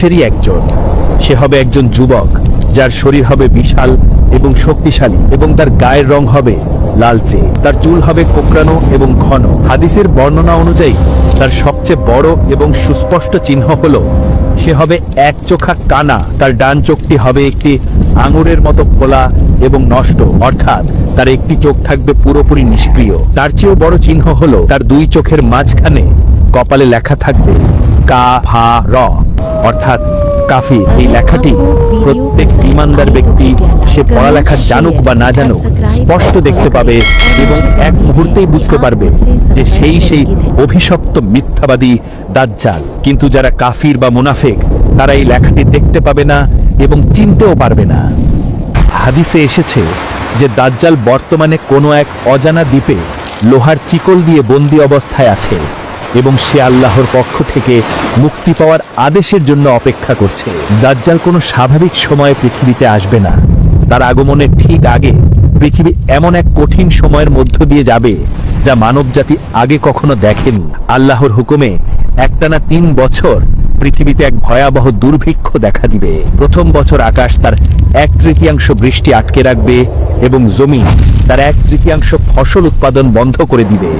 সেরই একজন। সে হবে একজন যুবক, যার শরীর হবে বিশাল এবং শক্তিশালী, এবং তার গায়ের রং হবে লালচে। তার চুল হবে কোঁকড়ানো এবং ঘন। হাদিসের বর্ণনা অনুযায়ী তার সবচেয়ে বড় এবং সুস্পষ্ট চিহ্ন হলো সে হবে এক চোখা কানা। তার ডান চোখটি হবে একটি আঙুরের মতো খোলা এবং নষ্ট, অর্থাৎ তার একটি চোখ থাকবে পুরোপুরি নিষ্ক্রিয়। তার চেয়েও বড় চিহ্ন হলো তার দুই চোখের মাঝখানে কপালে লেখা থাকবে কাফার, অর্থাৎ কাফির। এই লেখাটি প্রত্যেক ঈমানদার ব্যক্তি, সে পড়ালেখা জানুক বা না জানুক, স্পষ্ট দেখতে পাবে এবং এক মুহূর্তেই বুঝতে পারবে যে সেই অভিশপ্ত মিথ্যাবাদী দাজ্জাল। কিন্তু যারা কাফির বা মুনাফিক, তারা এই লেখাটি দেখতে পাবে না এবং চিনতেও পারবে না। হাদিসে এসেছে যে দাজ্জাল বর্তমানে কোনো এক অজানা দ্বীপে লোহার চিকল দিয়ে বন্দী অবস্থায় আছে এবং সে আল্লাহর পক্ষ থেকে মুক্তি পাওয়ার আদেশের জন্য অপেক্ষা করছে। দাজ্জাল কোনো স্বাভাবিক সময়ে পৃথিবীতে আসবে না। তার আগমনের ঠিক আগে পৃথিবী এমন এক কঠিন সময়ের মধ্য দিয়ে যাবে যা মানবজাতি আগে কখনো দেখেনি। আল্লাহর হুকুমে একটানা 3 বছর পৃথিবীতে এক ভয়াবহ দুর্ভিক্ষ দেখা দিবে। প্রথম বছর আকাশ তার 1/3 বৃষ্টি আটকে রাখবে এবং জমি তার 1/3 ফসল উৎপাদন বন্ধ করে দিবে।